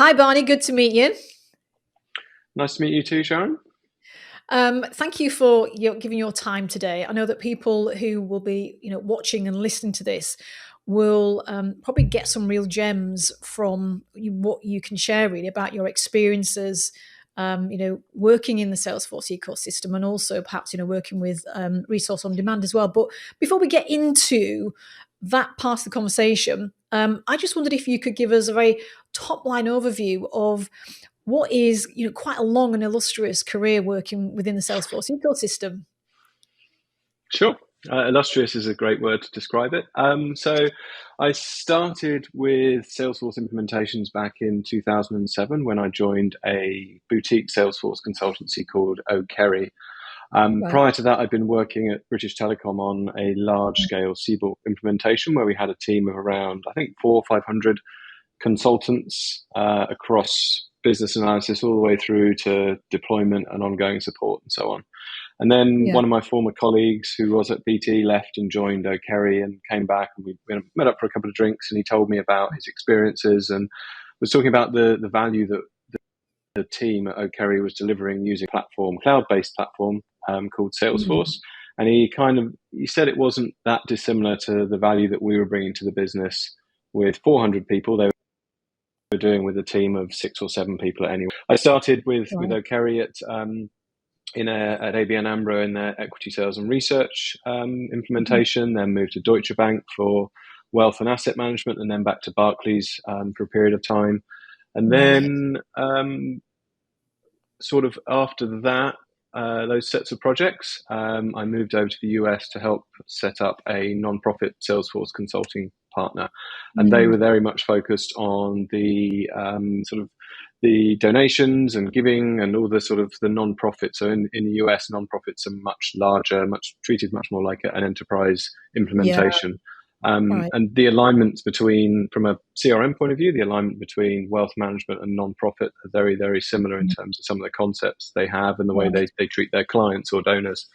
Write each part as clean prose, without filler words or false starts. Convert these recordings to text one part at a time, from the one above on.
Hi, Barney. Good to meet you. Nice to meet you too, Sharon. Thank you for giving your time today. I know that people who will be, watching and listening to this will probably get some real gems from what you can share really about your experiences, working in the Salesforce ecosystem and also perhaps, working with resource on demand as well. But before we get into that part of the conversation, I just wondered if you could give us a very top line overview of what is quite a long and illustrious career working within the Salesforce ecosystem. Sure. Illustrious is a great word to describe it. So I started with Salesforce implementations back in 2007 when I joined a boutique Salesforce consultancy called O'Kerry. Right. Prior to that, I'd been working at British Telecom on a large-scale CBORC implementation where we had a team of around, I think, 400 or 500 consultants across business analysis all the way through to deployment and ongoing support and so on. And then one of my former colleagues who was at BT left and joined O'Kerry and came back, and we met up for a couple of drinks, and he told me about his experiences and was talking about the value that the team at O'Kerry was delivering using a platform, cloud-based platform called Salesforce. And he said it wasn't that dissimilar to the value that we were bringing to the business with 400 people. They were doing with a team of 6 or 7 people at any. I started with O'Kerry at ABN AMRO in their equity sales and research implementation, then moved to Deutsche Bank for wealth and asset management, and then back to Barclays for a period of time. And then sort of after that, those sets of projects, I moved over to the US to help set up a non-profit Salesforce consulting partner. And they were very much focused on the sort of the donations and giving and all the sort of the non-profit. So in the US, non-profits are much larger, treated much more like an enterprise implementation. And the alignments between, from a CRM point of view, the alignment between wealth management and non-profit are very, very similar in terms of some of the concepts they have and the way they treat their clients or donors.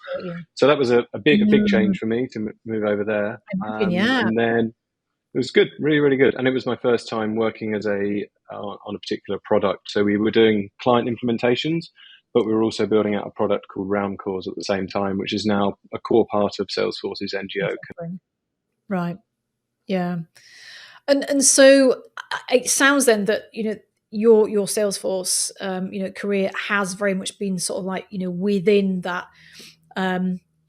So that was a big change for me to move over there. And then it was good, really, really good. And it was my first time working as on a particular product. So we were doing client implementations, but we were also building out a product called Round Cause at the same time, which is now a core part of Salesforce's NGO. Right. Yeah. And so it sounds then that, your Salesforce, career has very much been sort of like, within that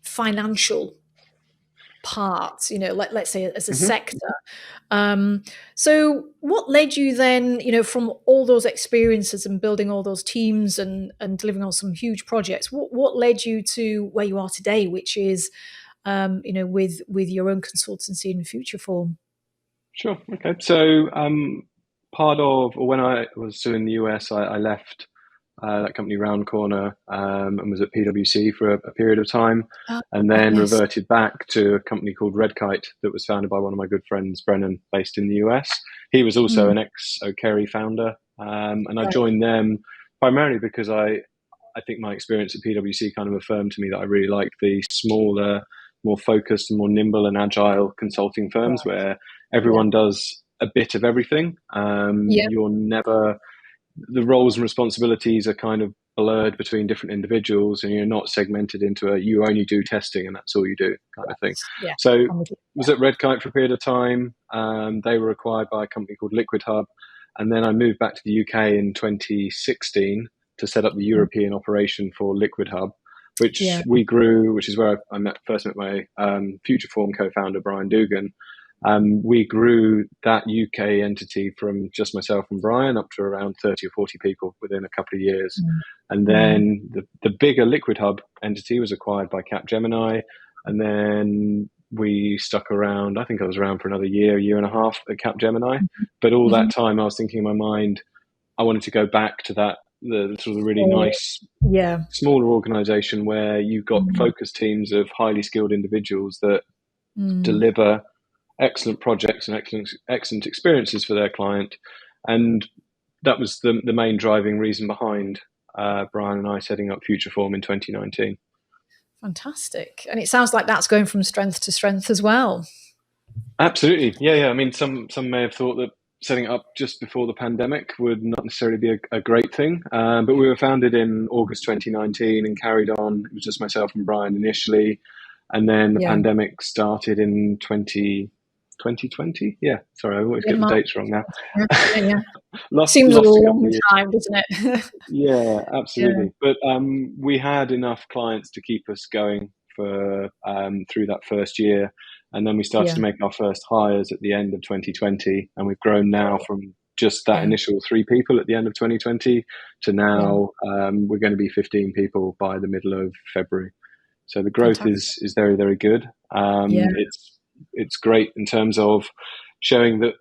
financial part, let's say as a sector. So what led you then, from all those experiences and building all those teams and delivering on some huge projects, what led you to where you are today, which is with your own consultancy in Futureform? Sure. Okay. So when I was still in the US, I left that company Round Corner and was at PwC for a period of time, and then reverted back to a company called Redkite that was founded by one of my good friends, Brennan, based in the US. He was also an ex-O'Kerry founder, and I joined them primarily because I think my experience at PwC kind of affirmed to me that I really liked the smaller, more focused and more nimble and agile consulting firms where everyone does a bit of everything. You're never, the roles and responsibilities are kind of blurred between different individuals, and you're not segmented into you only do testing and that's all you do kind of thing. So I was at Redkite for a period of time. They were acquired by a company called Liquid Hub. And then I moved back to the UK in 2016 to set up the European operation for Liquid Hub, which we grew, which is where I first met my Futureform co-founder, Brian Dugan. We grew that UK entity from just myself and Brian up to around 30 or 40 people within a couple of years. And then the bigger Liquid Hub entity was acquired by Capgemini. And then we stuck around. I think I was around for another year and a half at Capgemini. But all that time I was thinking in my mind, I wanted to go back to that, the sort of really nice, smaller organization where you've got focused teams of highly skilled individuals that deliver excellent projects and excellent experiences for their client. And that was the main driving reason behind Brian and I setting up Futureform in 2019. Fantastic. And it sounds like that's going from strength to strength as well. Absolutely. Yeah. I mean, some may have thought that setting it up just before the pandemic would not necessarily be a great thing. But we were founded in August 2019 and carried on. It was just myself and Brian initially. And then the Yeah. pandemic started in 2020. Yeah, sorry, I always Yeah, get the March. dates wrong now. Yeah, yeah. lost Seems a a couple long of years. time, doesn't it? Yeah, Yeah, absolutely. But we had enough clients to keep us going for through that first year. And then we started yeah, to make our first hires at the end of 2020. And we've grown now from just that yeah, initial 3 people at the end of 2020 to yeah. now we're going to be 15 people by the middle of February. So the growth Fantastic. is very, very good. Yeah. It's great in terms of showing that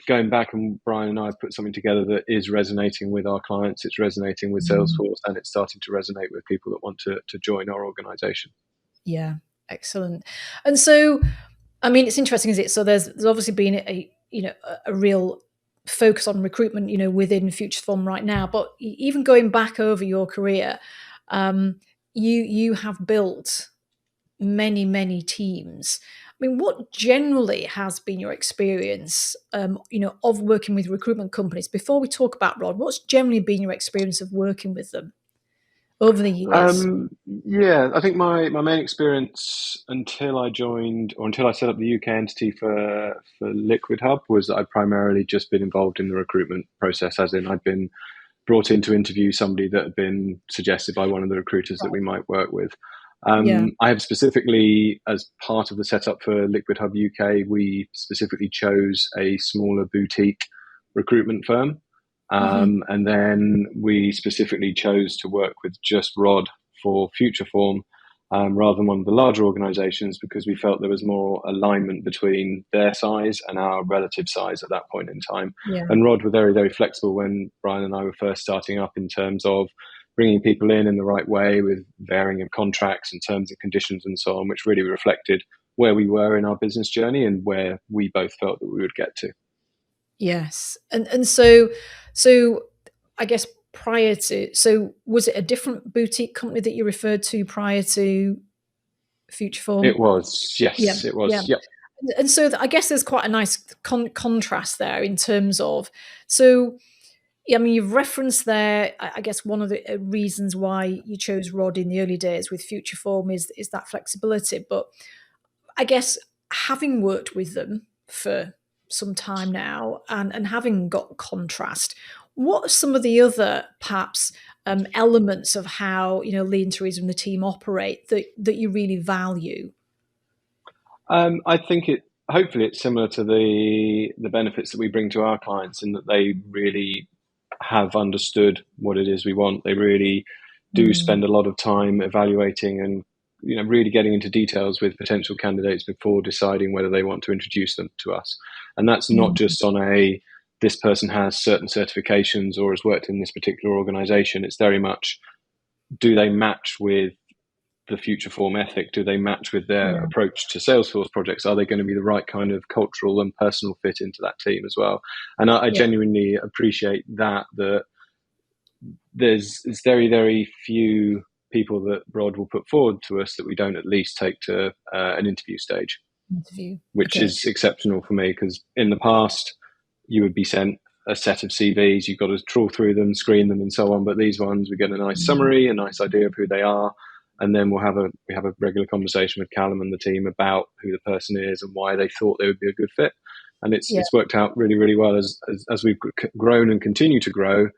going back, and Brian and I have put something together that is resonating with our clients, it's resonating with Mm. Salesforce, and it's starting to resonate with people that want to join our organization. Yeah. Excellent. And so, I mean, it's interesting, is it? So there's obviously been a real focus on recruitment, within Futureform right now. But even going back over your career, um, you have built many, many teams. I mean, what generally has been your experience, of working with recruitment companies? Before we talk about Rod, what's generally been your experience of working with them over the years? Yeah, I think my main experience until I joined or until I set up the UK entity for Liquid Hub was that I'd primarily just been involved in the recruitment process, as in I'd been brought in to interview somebody that had been suggested by one of the recruiters that we might work with. Yeah. I have specifically, as part of the setup for Liquid Hub UK, we specifically chose a smaller boutique recruitment firm. Hmm. And then we specifically chose to work with just Rod for Futureform rather than one of the larger organizations because we felt there was more alignment between their size and our relative size at that point in time. Yeah. And Rod were very, very flexible when Brian and I were first starting up in terms of bringing people in the right way with varying of contracts and terms and conditions and so on, which really reflected where we were in our business journey and where we both felt that we would get to. Yes. And so I guess was it a different boutique company that you referred to prior to Futureform? It was, Yeah. yes, it Yeah. was, yep. And so I guess there's quite a nice contrast there in terms of, so yeah, I mean, you've referenced there, I guess one of the reasons why you chose Rod in the early days with Futureform is that flexibility. But I guess having worked with them for some time now and having got contrast, what are some of the other perhaps elements of how Lee and Teresa and the team operate that you really value? I think hopefully it's similar to the benefits that we bring to our clients in that they really have understood what it is we want. They really do Mm, spend a lot of time evaluating and really getting into details with potential candidates before deciding whether they want to introduce them to us. And that's not mm, just on this person has certain certifications or has worked in this particular organization. It's very much, do they match with the Futureform ethic? Do they match with their yeah, approach to Salesforce projects? Are they going to be the right kind of cultural and personal fit into that team as well? And I yeah, genuinely appreciate that there's very, very few people that Rod will put forward to us that we don't at least take to an interview stage, interview. which Okay. is exceptional for me because in the past you would be sent a set of CVs, you've got to trawl through them, screen them, and so on. But these ones, we get a nice Mm, summary, a nice idea of who they are, and then we have a regular conversation with Callum and the team about who the person is and why they thought they would be a good fit. And yeah. it's worked out really, really well as we've grown and continue to grow.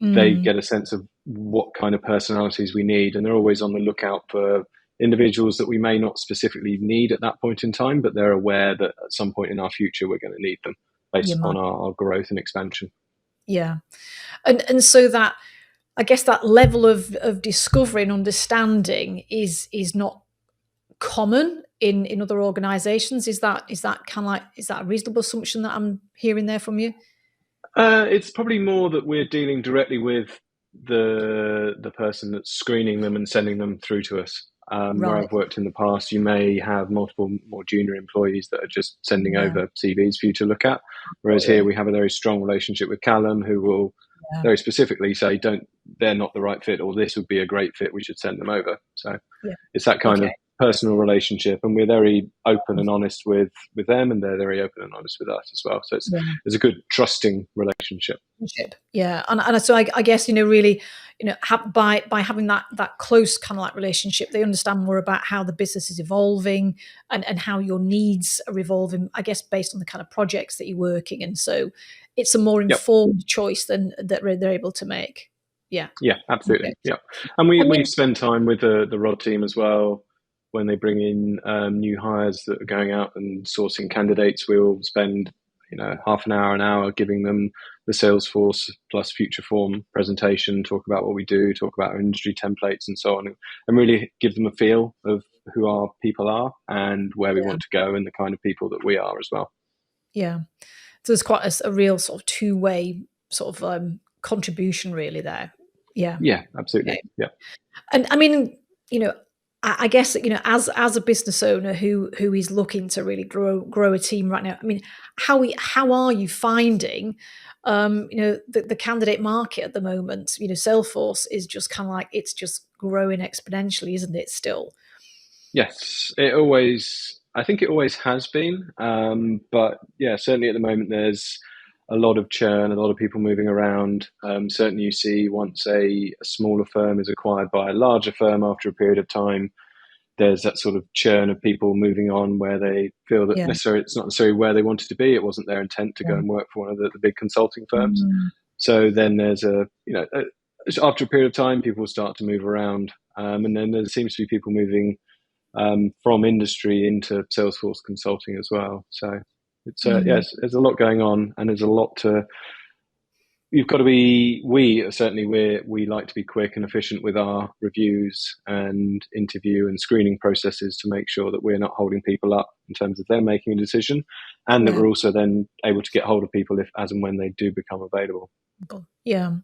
They Mm, get a sense of what kind of personalities we need, and they're always on the lookout for individuals that we may not specifically need at that point in time, but they're aware that at some point in our future we're going to need them based you might. upon our growth and expansion. Yeah. And so that, I guess, that level of discovery and understanding is not common in other organizations. Is that kind of like, is that a reasonable assumption that I'm hearing there from you? It's probably more that we're dealing directly with the person that's screening them and sending them through to us. Where Right. I've worked in the past, you may have multiple more junior employees that are just sending Yeah. over CVs for you to look at. Whereas Got here you. we have a very strong relationship with Callum, who will Yeah. very specifically say, "Don't, they're not the right fit, or this would be a great fit. We should send them over." So Yeah. it's that kind of Okay. personal relationship, and we're very open and honest with them, and they're very open and honest with us as well. So Yeah. it's a good trusting relationship. Yeah, and so I guess really, by having that close kind of like relationship, they understand more about how the business is evolving and how your needs are evolving. I guess based on the kind of projects that you're working in. So it's a more Yep. informed choice than that they're able to make. Yeah. Yeah, absolutely. Okay. Yeah, and I we mean, spend time with the Rod team as well. When they bring in new hires that are going out and sourcing candidates, we'll spend half an hour giving them the Salesforce plus Futureform presentation, talk about what we do, talk about our industry templates and so on, and really give them a feel of who our people are and where we yeah, want to go and the kind of people that we are as well. yeah. So there's quite a real sort of two-way sort of contribution really there. Yeah. Yeah, absolutely. Okay. Yeah. And I mean, I guess as a business owner who is looking to really grow a team right now. I mean, how are you finding, the candidate market at the moment? Salesforce is just kind of like it's just growing exponentially, isn't it? Still. Yes, I think it always has been. But yeah, certainly at the moment, there's a lot of churn, a lot of people moving around. Certainly, you see once a smaller firm is acquired by a larger firm after a period of time, there's that sort of churn of people moving on where they feel that Yeah. it's not necessarily where they wanted to be. It wasn't their intent to go Yeah. and work for one of the big consulting firms. Mm, So then there's after a period of time, people start to move around. And then there seems to be people moving from industry into Salesforce consulting as well. So it's mm, yes, there's a lot going on, and there's a lot to. You've got to be. We like to be quick and efficient with our reviews and interview and screening processes to make sure that we're not holding people up in terms of them making a decision, and that yeah. we're also then able to get hold of people if as and when they do become available. Yeah.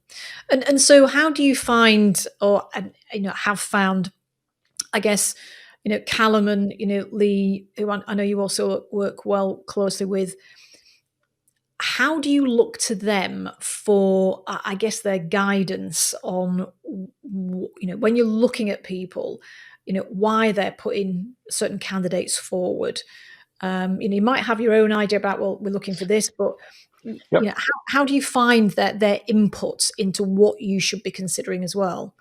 And so how do you find have found, I guess, Callum and Lee, who I know you also work well closely with. How do you look to them for, I guess, their guidance on, when you're looking at people, why they're putting certain candidates forward? You might have your own idea about, well, we're looking for this, but Yep. how do you find that their inputs into what you should be considering as well?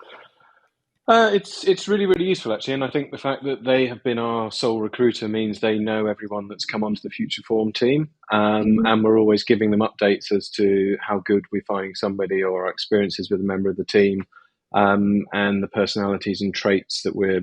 It's really really useful actually, and I think the fact that they have been our sole recruiter means they know everyone that's come onto the Futureform team, Mhm. and we're always giving them updates as to how good we're finding somebody or our experiences with a member of the team, and the personalities and traits that we're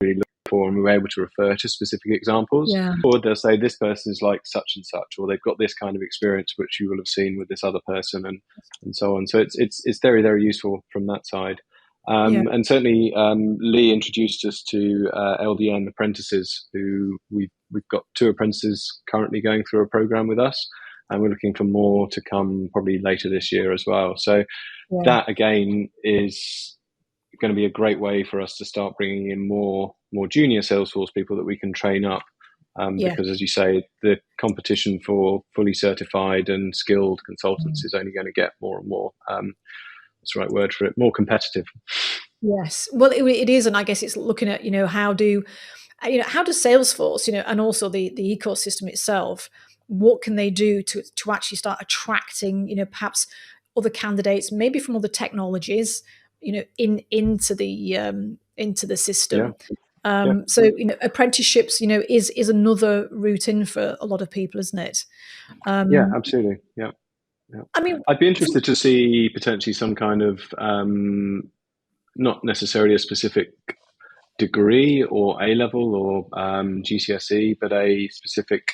really looking for, and we're able to refer to specific examples. Yeah, Or they'll say this person is like such and such, or they've got this kind of experience which you will have seen with this other person, and so on. So it's very very useful from that side. yeah, And certainly, Lee introduced us to LDN apprentices, who we've got 2 apprentices currently going through a program with us, and we're looking for more to come probably later this year as well. So yeah, that again is going to be a great way for us to start bringing in more junior Salesforce people that we can train up. yeah. Because as you say, the competition for fully certified and skilled consultants Mm. is only going to get more and more. That's the right word for it. More competitive. Yes. Well, it is, and I guess it's looking at how does Salesforce, and also the ecosystem itself, what can they do to actually start attracting, perhaps other candidates, maybe from other technologies, into the Yeah. system. Yeah. So apprenticeships, is another route in for a lot of people, isn't it? Yeah. Um, Absolutely. Yeah. Yeah. I mean, I'd be interested to see potentially some kind of not necessarily a specific degree or A level or GCSE, but a specific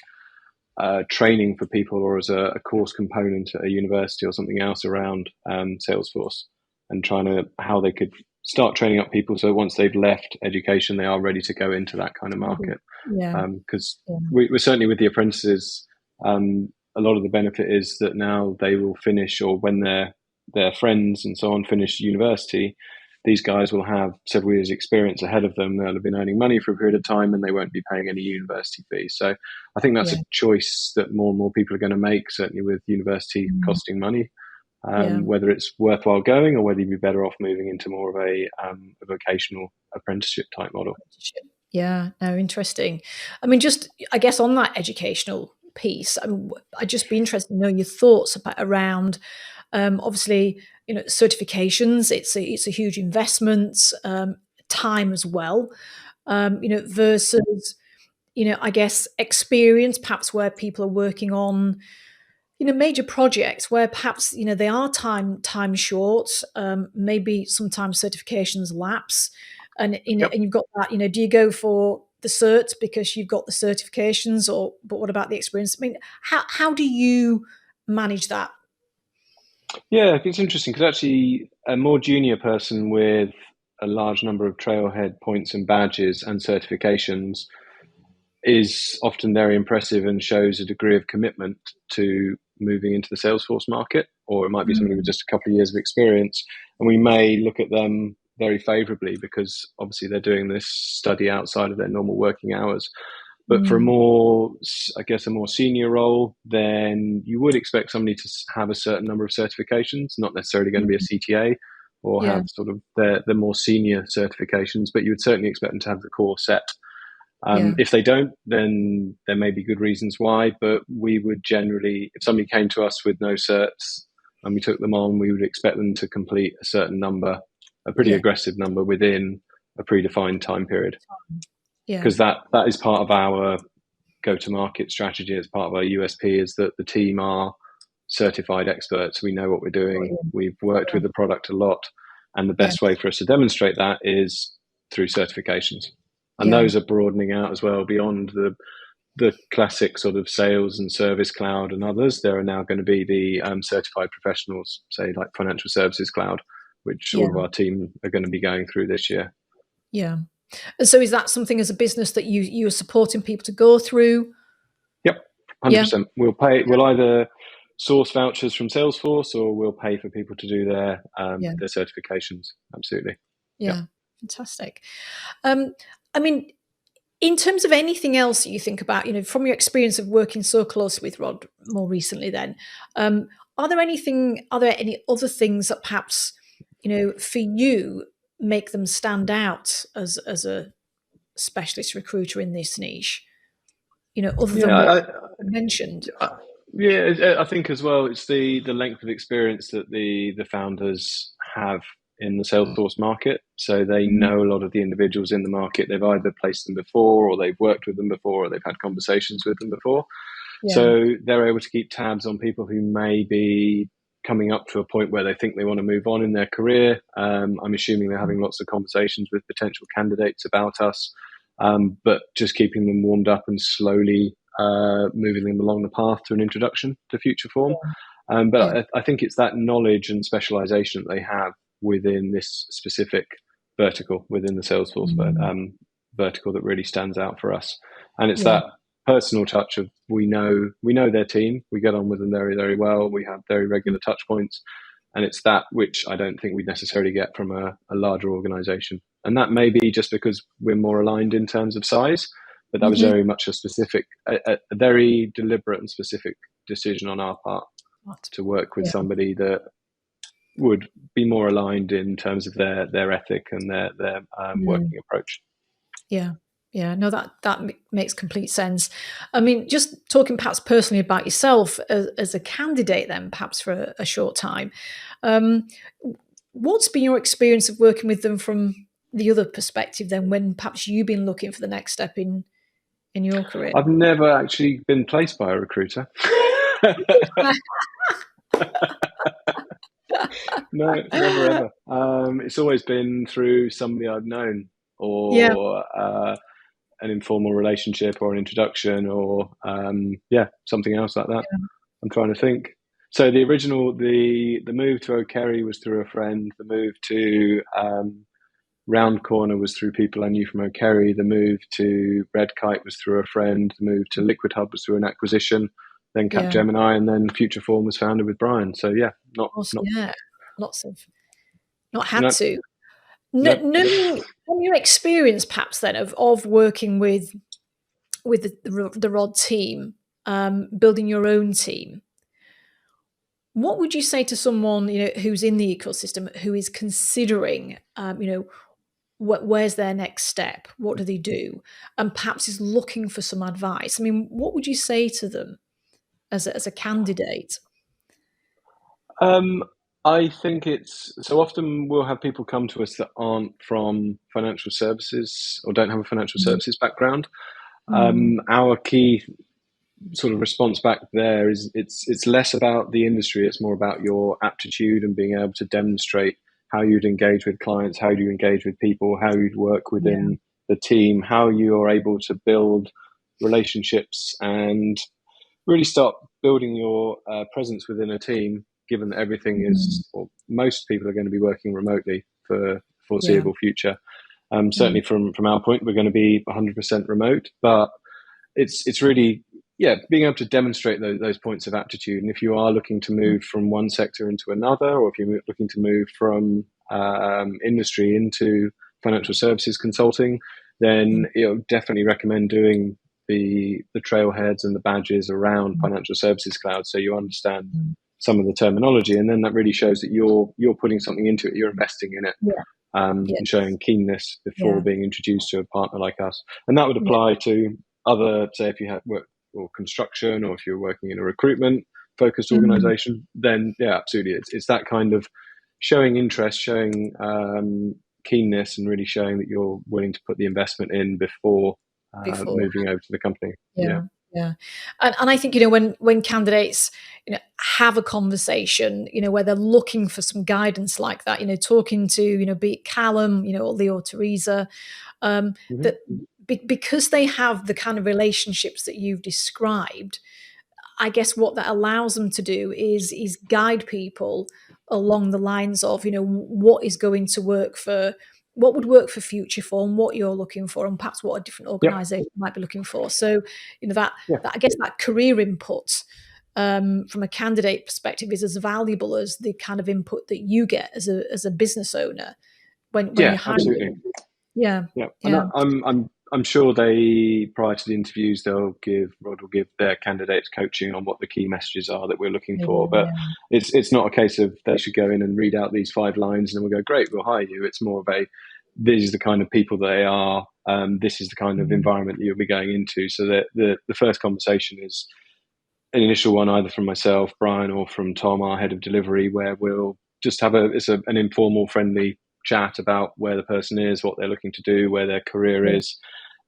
training for people, or as a course component at a university or something else around Salesforce, and trying to how they could start training up people so once they've left education, they are ready to go into that kind of market. yeah, Because yeah, we're certainly with the apprentices, a lot of the benefit is that now they will finish, or when their friends and so on finish university, these guys will have several years experience ahead of them. They'll have been earning money for a period of time, and they won't be paying any university fees. So I think that's yeah. a choice that more and more people are going to make, certainly with university Mm. costing money. Yeah. whether it's worthwhile going or whether you'd be better off moving into more of a vocational apprenticeship type model. Yeah, no, interesting. I mean, just I guess on that educational piece, I'd just be interested to know your thoughts about around obviously, certifications. It's a huge investment, time as well. Versus I guess experience, perhaps where people are working on major projects where perhaps they are time short. Maybe sometimes certifications lapse, and Yep. and you've got that. Do you go for the certs because you've got the certifications, or but what about the experience? I mean, how do you manage that? Yeah, it's interesting because actually a more junior person with a large number of trailhead points and badges and certifications is often very impressive and shows a degree of commitment to moving into the Salesforce market, or it might be somebody with Mm, just a couple of years of experience. And we may look at them very favorably because obviously they're doing this study outside of their normal working hours. But for a mm, more, I guess, a more senior role, then you would expect somebody to have a certain number of certifications, not necessarily going to be a mm, CTA or yeah, have sort of the more senior certifications, but you would certainly expect them to have the core set. yeah, If they don't, then there may be good reasons why, but we would generally, if somebody came to us with no certs and we took them on, we would expect them to complete a certain number, a pretty yeah, aggressive number within a predefined time period. yeah, Because that is part of our go-to-market strategy, as part of our USP, is that the team are certified experts. We know what we're got doing. you. We've worked Yeah, with the product a lot. And the yeah, best way for us to demonstrate that is through certifications. And yeah, those are broadening out as well beyond the classic sort of sales and service cloud and others. There are now going to be the certified professionals, say like financial services cloud, which all of yeah, our team are going to be going through this year. yeah. And so, is that something as a business that you are supporting people to go through? Yep, Yeah, 100%. We'll pay. We'll either source vouchers from Salesforce or we'll pay for people to do yeah, their certifications. Absolutely. Yep. yeah. Fantastic. Um, I mean, in terms of anything else that you think about, from your experience of working so close with Rod more recently, then, um, are there any other things that perhaps, for you make them stand out as a specialist recruiter in this niche? Other Yeah, than what I mentioned. yeah. I think as well, it's the length of experience that the founders have in the Salesforce market. So they Mhm. know a lot of the individuals in the market. They've either placed them before, or they've worked with them before, or they've had conversations with them before. Yeah, So they're able to keep tabs on people who may be coming up to a point where they think they want to move on in their career. I'm assuming they're having lots of conversations with potential candidates about us, but just keeping them warmed up and slowly moving them along the path to an introduction to Futureform. yeah, But I think it's that knowledge and specialization that they have within this specific vertical, within the Salesforce mm, vertical, that really stands out for us. And it's yeah, that personal touch of we know their team, we get on with them very, very well, we have very regular touch points, and it's that which I don't think we'd necessarily get from a larger organization. And that may be just because we're more aligned in terms of size, but that was mhm. very much a very deliberate and specific decision on our part Right. to work with Yeah, somebody that would be more aligned in terms of their ethic and their mm, working approach. yeah, yeah. No, makes complete sense. I mean, just talking perhaps personally about yourself as a candidate, then perhaps for a short time. Um, what's been your experience of working with them from the other perspective? Then, when perhaps you've been looking for the next step in your career. I've never actually been placed by a recruiter. No, never ever. It's always been through somebody I've known, Yeah, or an informal relationship, or an introduction, or yeah, something else like that. yeah, I'm trying to think. So the move to O'Kerry was through a friend. The move to Round Corner was through people I knew from O'Kerry. The move to Red Kite was through a friend. The move to Liquid Hub was through an acquisition. Then yeah. Of Capgemini, and then Futureform was founded with Brian. So yeah, not course, not yeah. Lots of not had no to. no. Knowing from your experience, perhaps then of working with, the Rod team, building your own team. Building your own team. What would you say to someone, who's in the ecosystem, who is considering, where's their next step? What do they do? And perhaps is looking for some advice. I mean, what would you say to them as a candidate? Um, I think it's so often we'll have people come to us that aren't from financial services or don't have a financial Mm, services background. mm, Our key sort of response back there is it's less about the industry, it's more about your aptitude and being able to demonstrate how you'd engage with clients, how you engage with people, how you'd work yeah. within the team, how you're able to build relationships and really start building your presence within a team, given that everything Mm, is, or most people are going to be working remotely for the yeah. foreseeable future. Mm, Certainly from our point, we're going to be 100% remote, but it's really, yeah, being able to demonstrate those points of aptitude. And if you are looking to mm, move from one sector into another, or if you're looking to move from industry into financial services consulting, then mm, definitely recommend doing the trailheads and the badges around mm, financial services cloud, so you understand mm. some of the terminology, and then that really shows that you're putting something into it, you're investing in it, Yeah. and Yes. showing keenness before Yeah. being introduced to a partner like us. And that would Yeah. apply to other, say, if you have work or construction, or if you're working in a recruitment focused Mm, organization, then yeah, absolutely. It's that kind of showing interest, showing keenness, and really showing that you're willing to put the investment in before before. moving over to the company. Yeah. Yeah, yeah. And I think, when candidates, have a conversation, where they're looking for some guidance like that, talking to, be it Callum, or Leo or Teresa, um, Mm-hmm. that because they have the kind of relationships that you've described, I guess what that allows them to do is guide people along the lines of, what is going to work for what would work for Futureform, what you're looking for, and perhaps what a different Yep. organisation might be looking for. So, that Yeah. that I guess that career input, from a candidate perspective, is as valuable as the kind of input that you get as a business owner when Yeah. you're Absolutely. hiring. Yeah, Yeah, and yeah, I'm sure they, prior to the interviews, Rod will give their candidates coaching on what the key messages are that we're looking they for. do. But Yeah, it's not a case of they should go in and read out these 5 lines and then we'll go, great, we'll hire you. It's more of a, this is the kind of people they are. This is the kind of mm, environment that you'll be going into. So that the first conversation is an initial one, either from myself, Brian, or from Tom, our head of delivery, where we'll just have an informal, friendly chat about where the person is, what they're looking to do, where their career yeah, is.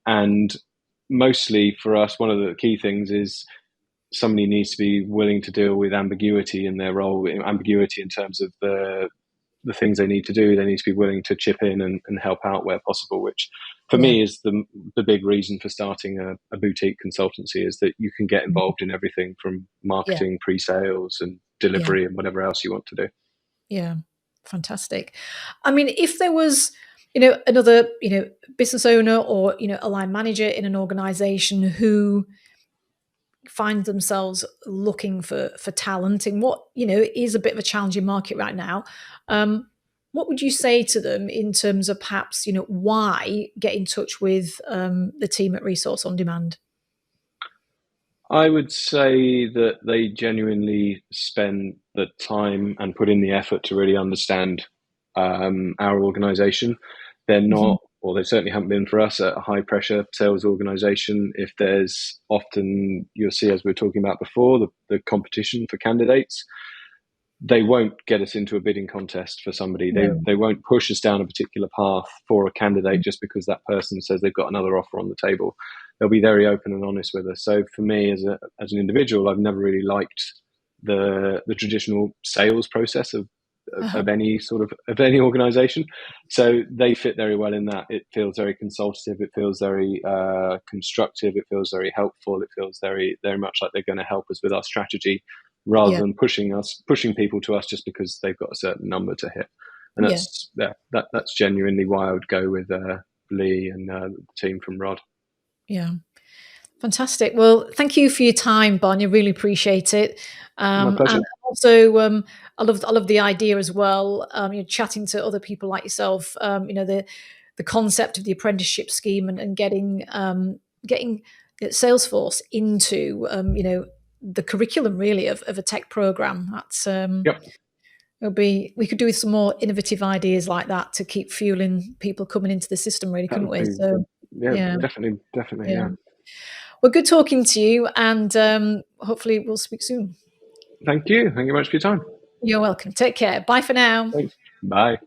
And mostly for us, one of the key things is somebody needs to be willing to deal with ambiguity in their role, ambiguity in terms of the things they need to do. They need to be willing to chip in and help out where possible, which for yeah, me is the big reason for starting a boutique consultancy, is that you can get mhm, involved in everything from yeah, marketing, pre-sales and yeah. delivery and whatever else you want to do. Yeah, fantastic. I mean, if there was, another, business owner or, a line manager in an organization who find themselves looking for talent in what, is a bit of a challenging market right now, what would you say to them in terms of perhaps, why get in touch with the team at Resource on Demand? I would say that they genuinely spend the time and put in the effort to really understand our organization. They're Mhm. not, or they certainly haven't been for us, a high pressure sales organization. If there's often, you'll see, as we were talking about before, the competition for candidates, they won't get us into a bidding contest for somebody. No. They won't push us down a particular path for a candidate just because that person says they've got another offer on the table. They'll be very open and honest with us. So for me, as an individual, I've never really liked the traditional sales process Uh-huh. of any sort of any organization. So they fit very well in that. It feels very consultative. It feels very constructive. It feels very helpful. It feels very much like they're going to help us with our strategy, rather Yeah. than pushing people to us just because they've got a certain number to hit. And Yeah. that's genuinely why I would go with Lee and the team from Rod. Yeah. Fantastic. Well, thank you for your time, Barney. I really appreciate it. My And pleasure. also, I love the idea as well. Chatting to other people like yourself. The concept of the apprenticeship scheme and getting Salesforce into the curriculum really of a tech program. That's Yep. we could do with some more innovative ideas like that to keep fueling people coming into the system, really, That couldn't would we? be, So yeah, yeah, definitely, yeah. yeah. Well, good talking to you, and hopefully we'll speak soon. Thank you very much for your time. You're welcome. Take care. Bye for now. Thanks. Bye.